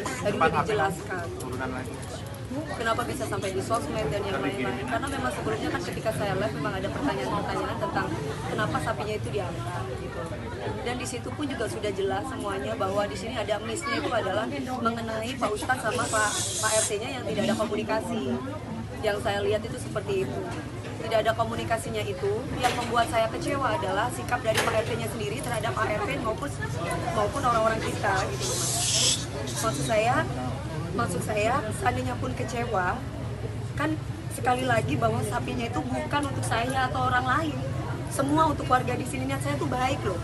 Tadi udah dijelaskan. Kenapa bisa sampai di sosmed dan yang lain-lain? Karena memang sebelumnya kan ketika saya live memang ada pertanyaan-pertanyaan tentang kenapa sapinya itu diangkat gitu. Dan di situ pun juga sudah jelas semuanya bahwa di sini ada miss-nya itu adalah mengenai Pak Ustadz sama Pak RT-nya yang tidak ada komunikasi. Yang saya lihat itu seperti itu. Tidak ada komunikasinya itu, yang membuat saya kecewa adalah sikap dari Pak RT-nya sendiri terhadap ART maupun orang-orang kita gitu. Maksud saya seandainya pun kecewa, kan sekali lagi bahwa sapinya itu bukan untuk saya atau orang lain. Semua untuk warga di sini. Niat saya tuh baik loh.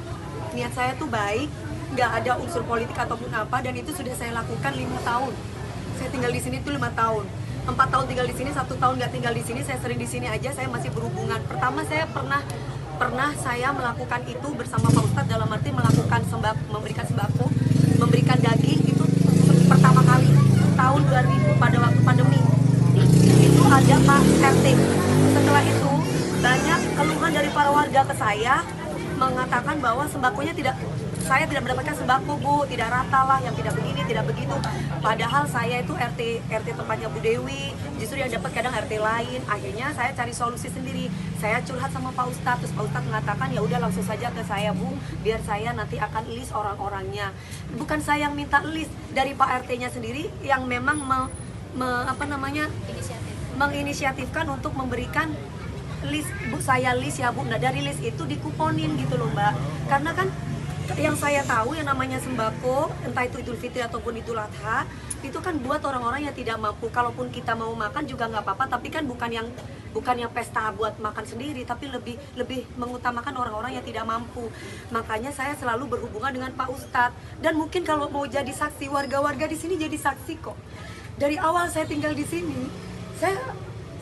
Niat saya tuh baik, nggak ada unsur politik ataupun apa, dan itu sudah saya lakukan 5 tahun. Saya tinggal di sini tuh 5 tahun. 4 tahun tinggal di sini, 1 tahun nggak tinggal di sini. Saya sering di sini aja, saya masih berhubungan. Pertama saya pernah saya melakukan itu bersama Pak Ustadz, dalam arti melakukan memberikan sembako, memberikan daging itu pertama kali tahun 2000 pada waktu pandemi. Itu ada Pak RT. Setelah itu banyak keluhan dari para warga ke saya mengatakan bahwa sembakonya saya tidak mendapatkan sembako, Bu, tidak rata lah, yang tidak begini, tidak begitu. Padahal saya itu RT tempatnya Bu Dewi, justru yang dapat kadang RT lain. Akhirnya saya cari solusi sendiri. Saya curhat sama Pak Ustadz, terus Pak Ustadz mengatakan ya udah langsung saja ke saya, Bu, biar saya nanti akan list orang-orangnya. Bukan saya yang minta list, dari Pak RT-nya sendiri yang memang menginisiatifkan untuk memberikan list. Bu, saya list ya Bu. Nah dari list itu dikuponin gitu loh Mbak. Karena kan yang saya tahu yang namanya sembako, entah itu Idul Fitri ataupun Idul Adha, itu kan buat orang-orang yang tidak mampu. Kalaupun kita mau makan juga nggak apa-apa, tapi kan bukan yang pesta buat makan sendiri, tapi lebih mengutamakan orang-orang yang tidak mampu. Makanya saya selalu berhubungan dengan Pak Ustadz, dan mungkin kalau mau jadi saksi, warga-warga di sini jadi saksi kok. Dari awal saya tinggal di sini,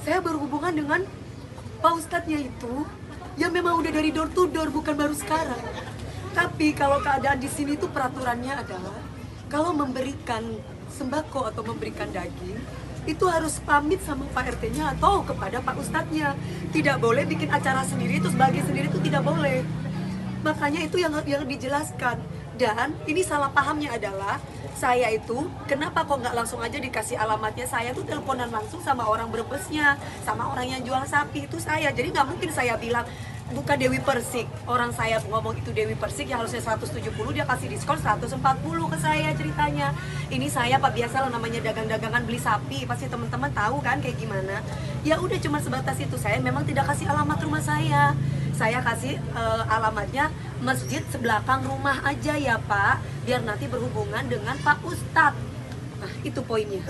saya berhubungan dengan Pak Ustadznya itu yang memang udah dari door to door, bukan baru sekarang. Tapi kalau keadaan di sini tuh peraturannya adalah kalau memberikan sembako atau memberikan daging itu harus pamit sama Pak RT-nya atau kepada Pak Ustadznya. Tidak boleh bikin acara sendiri terus bagi sendiri, itu tidak boleh. Makanya itu yang dijelaskan. Dan ini salah pahamnya adalah saya itu kenapa kok nggak langsung aja dikasih alamatnya. Saya tuh teleponan langsung sama orang Brebesnya, sama orang yang jual sapi itu saya. Jadi nggak mungkin saya bilang bukan Dewi Persik, orang saya ngomong itu Dewi Persik yang harusnya 170, dia kasih diskon 140 ke saya ceritanya. Ini saya Pak, biasa lah namanya dagang-dagangan beli sapi, pasti teman-teman tahu kan kayak gimana. Ya udah cuma sebatas itu. Saya memang tidak kasih alamat rumah saya kasih alamatnya masjid sebelakang rumah aja ya Pak, biar nanti berhubungan dengan Pak Ustadz. Nah itu poinnya.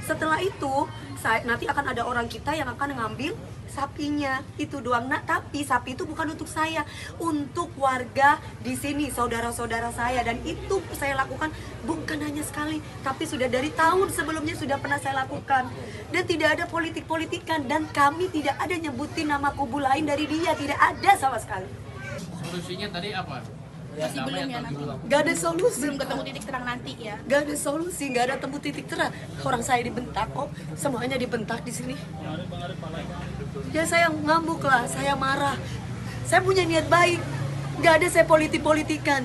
Setelah itu nanti akan ada orang kita yang akan ngambil sapinya, itu doang. Nah, tapi sapi itu bukan untuk saya, untuk warga di sini, saudara-saudara saya. Dan itu saya lakukan bukan hanya sekali, tapi sudah dari tahun sebelumnya sudah pernah saya lakukan. Dan tidak ada politik-politikan, dan kami tidak ada nyebutin nama kubu lain dari dia, tidak ada sama sekali. Solusinya tadi apa? Masih belum ya nanti? Gak ada solusi. Belum ketemu titik terang nanti ya? Gak ada solusi, gak ada temu titik terang. Orang saya dibentak kok, semuanya dibentak di sini. Ya saya ngambuk lah, saya marah. Saya punya niat baik, gak ada saya politik-politikan.